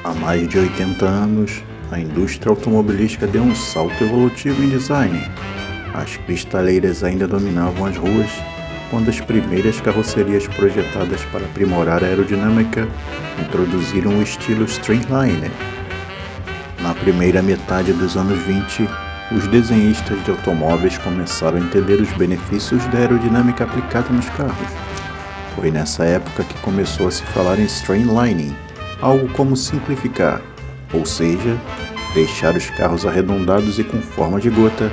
Há mais de 80 anos, a indústria automobilística deu um salto evolutivo em design. As cristaleiras ainda dominavam as ruas quando as primeiras carrocerias projetadas para aprimorar a aerodinâmica introduziram o estilo Streamliner. Na primeira metade dos anos 20, os desenhistas de automóveis começaram a entender os benefícios da aerodinâmica aplicada nos carros. Foi nessa época que começou a se falar em streamlining, algo como simplificar, ou seja, deixar os carros arredondados e com forma de gota,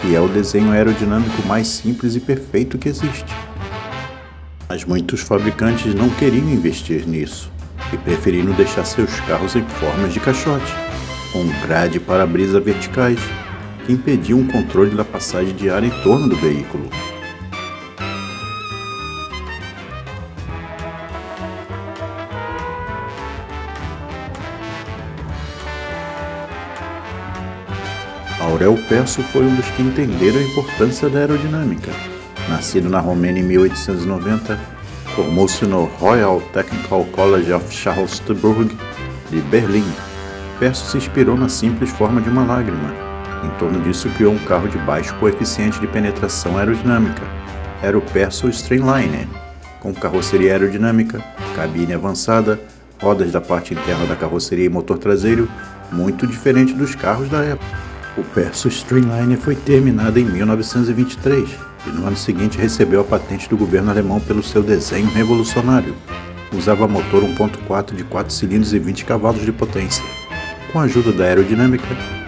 que é o desenho aerodinâmico mais simples e perfeito que existe. Mas muitos fabricantes não queriam investir nisso e preferiram deixar seus carros em formas de caixote, com grade para-brisa verticais, que impediam o controle da passagem de ar em torno do veículo. Aurel Perso foi um dos que entenderam a importância da aerodinâmica. Nascido na Romênia em 1890, formou-se no Royal Technical College of Charlottenburg de Berlim. Perso se inspirou na simples forma de uma lágrima. Em torno disso criou um carro de baixo coeficiente de penetração aerodinâmica. Era o Perso Streamliner, com carroceria aerodinâmica, cabine avançada, rodas da parte interna da carroceria e motor traseiro, muito diferente dos carros da época. O Perso Streamliner foi terminado em 1923 e no ano seguinte recebeu a patente do governo alemão pelo seu desenho revolucionário. Usava motor 1.4 de 4 cilindros e 20 cavalos de potência. Com a ajuda da aerodinâmica,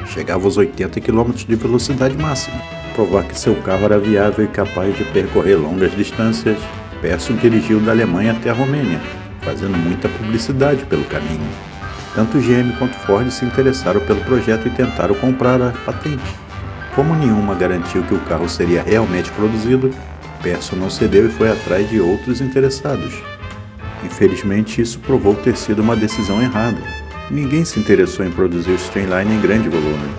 chegava aos 80 km de velocidade máxima. Provar que seu carro era viável e capaz de percorrer longas distâncias, Perso dirigiu da Alemanha até a Romênia, fazendo muita publicidade pelo caminho. Tanto GM quanto Ford se interessaram pelo projeto e tentaram comprar a patente. Como nenhuma garantiu que o carro seria realmente produzido, Perso não cedeu e foi atrás de outros interessados. Infelizmente, isso provou ter sido uma decisão errada. Ninguém se interessou em produzir o Streamliner em grande volume.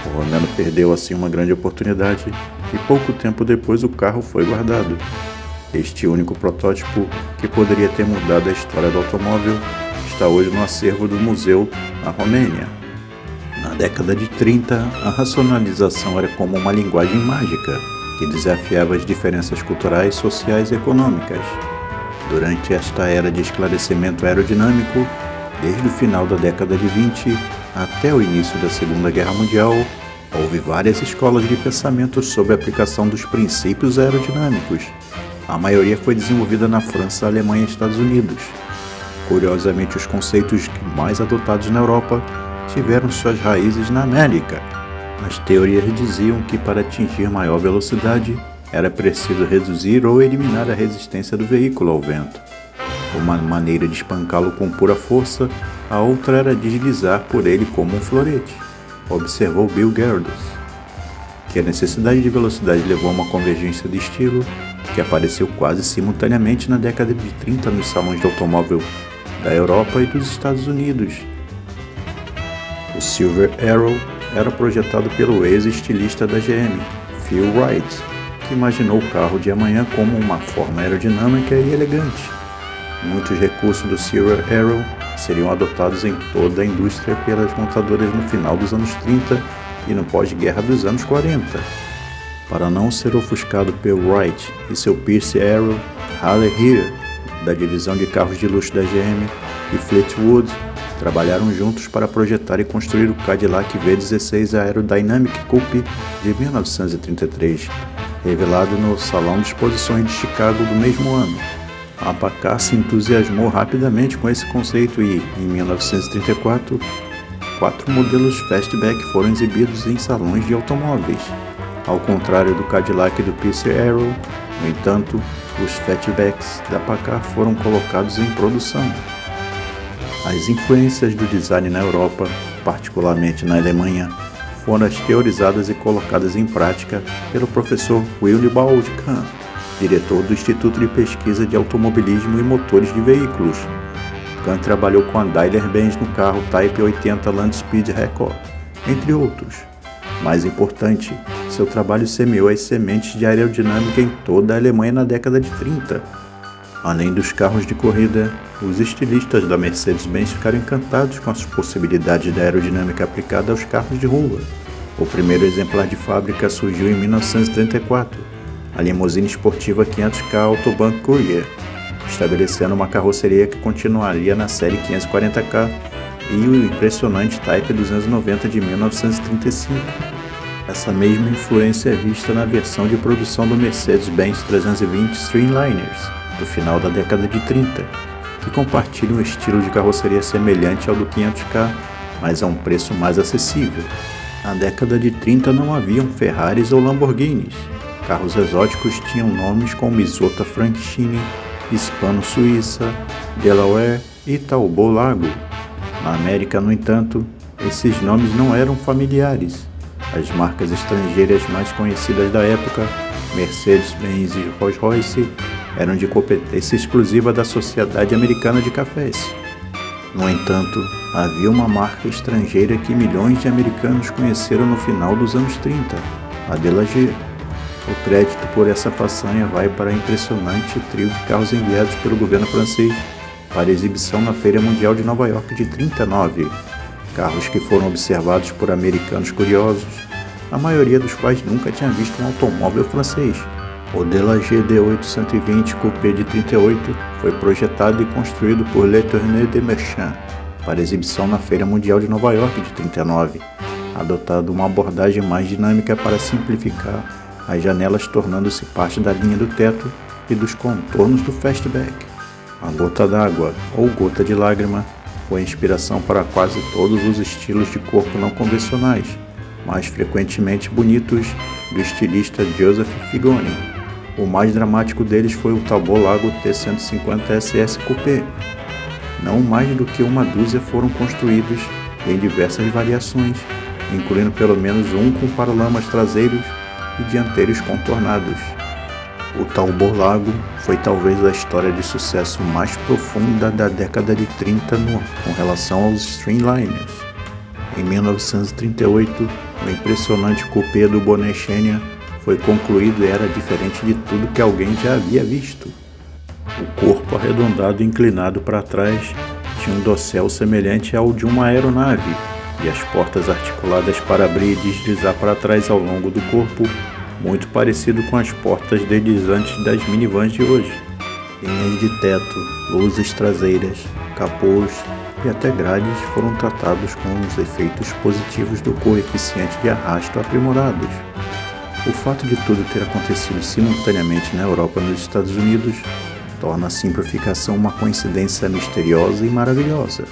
O romeno perdeu assim uma grande oportunidade e pouco tempo depois o carro foi guardado. Este único protótipo, que poderia ter mudado a história do automóvel, está hoje no acervo do museu na Romênia. Na década de 30, a racionalização era como uma linguagem mágica que desafiava as diferenças culturais, sociais e econômicas. Durante esta era de esclarecimento aerodinâmico, desde o final da década de 20 até o início da Segunda Guerra Mundial, houve várias escolas de pensamento sobre a aplicação dos princípios aerodinâmicos. A maioria foi desenvolvida na França, Alemanha e Estados Unidos. Curiosamente, os conceitos mais adotados na Europa tiveram suas raízes na América. As teorias diziam que para atingir maior velocidade era preciso reduzir ou eliminar a resistência do veículo ao vento. Uma maneira de espancá-lo com pura força, a outra era deslizar por ele como um florete, observou Bill Gerdes. Que a necessidade de velocidade levou a uma convergência de estilo que apareceu quase simultaneamente na década de 30 nos salões de automóvel da Europa e dos Estados Unidos. O Silver Arrow era projetado pelo ex-estilista da GM, Phil Wright, que imaginou o carro de amanhã como uma forma aerodinâmica e elegante. Muitos recursos do Silver Arrow seriam adotados em toda a indústria pelas montadoras no final dos anos 30 e no pós-guerra dos anos 40. Para não ser ofuscado pelo Wright e seu Pierce Arrow, Halle Heer, da divisão de carros de luxo da GM, e Fleetwood trabalharam juntos para projetar e construir o Cadillac V16 Aerodynamic Coupe de 1933, revelado no Salão de Exposições de Chicago do mesmo ano. A Packard se entusiasmou rapidamente com esse conceito e, em 1934, 4 modelos Fastback foram exibidos em salões de automóveis. Ao contrário do Cadillac e do Pierce Arrow, no entanto, os Fatbacks da Packard foram colocados em produção. As influências do design na Europa, particularmente na Alemanha, foram as teorizadas e colocadas em prática pelo professor Willibald Kahn, diretor do Instituto de Pesquisa de Automobilismo e Motores de Veículos. Kahn trabalhou com a Daimler-Benz no carro Type 80 Land Speed Record, entre outros. Mais importante, seu trabalho semeou as sementes de aerodinâmica em toda a Alemanha na década de 30. Além dos carros de corrida, os estilistas da Mercedes-Benz ficaram encantados com as possibilidades da aerodinâmica aplicada aos carros de rua. O primeiro exemplar de fábrica surgiu em 1934, a limusine esportiva 500K Autobahn Courier, estabelecendo uma carroceria que continuaria na série 540K e o impressionante Type 290 de 1935. Essa mesma influência é vista na versão de produção do Mercedes-Benz 320 Streamliners, do final da década de 30, que compartilha um estilo de carroceria semelhante ao do 500K, mas a um preço mais acessível. Na década de 30 não haviam Ferraris ou Lamborghinis. Carros exóticos tinham nomes como Isotta Fraschini, Hispano Suíça, Delaware e Talbot Lago. Na América, no entanto, esses nomes não eram familiares. As marcas estrangeiras mais conhecidas da época, Mercedes-Benz e Rolls-Royce, eram de competência exclusiva da Sociedade Americana de Cafés. No entanto, havia uma marca estrangeira que milhões de americanos conheceram no final dos anos 30, a Delage. O crédito por essa façanha vai para a impressionante trio de carros enviados pelo governo francês para exibição na Feira Mundial de Nova York de 39, carros que foram observados por americanos curiosos, a maioria dos quais nunca tinha visto um automóvel francês. O Delage D820 Coupé de 38 foi projetado e construído por Le Tourneur de Merchant para exibição na Feira Mundial de Nova York de 39, adotando uma abordagem mais dinâmica para simplificar as janelas, tornando-se parte da linha do teto e dos contornos do fastback. A gota d'água, ou gota de lágrima, foi inspiração para quase todos os estilos de corpo não convencionais, mais frequentemente bonitos, do estilista Joseph Figoni. O mais dramático deles foi o Talbot Lago T150 SS Coupé. Não mais do que uma dúzia foram construídos em diversas variações, incluindo pelo menos um com paralamas traseiros e dianteiros contornados. O Talbot Lago foi talvez a história de sucesso mais profunda da década de 30 com relação aos Streamliners. Em 1938, o impressionante coupé do Bonnet Chenia foi concluído e era diferente de tudo que alguém já havia visto. O corpo arredondado e inclinado para trás tinha um dossel semelhante ao de uma aeronave, e as portas articuladas para abrir e deslizar para trás ao longo do corpo, muito parecido com as portas deslizantes das minivans de hoje. Linhas de teto, luzes traseiras, capôs e até grades foram tratados com os efeitos positivos do coeficiente de arrasto aprimorados. O fato de tudo ter acontecido simultaneamente na Europa e nos Estados Unidos torna a simplificação uma coincidência misteriosa e maravilhosa.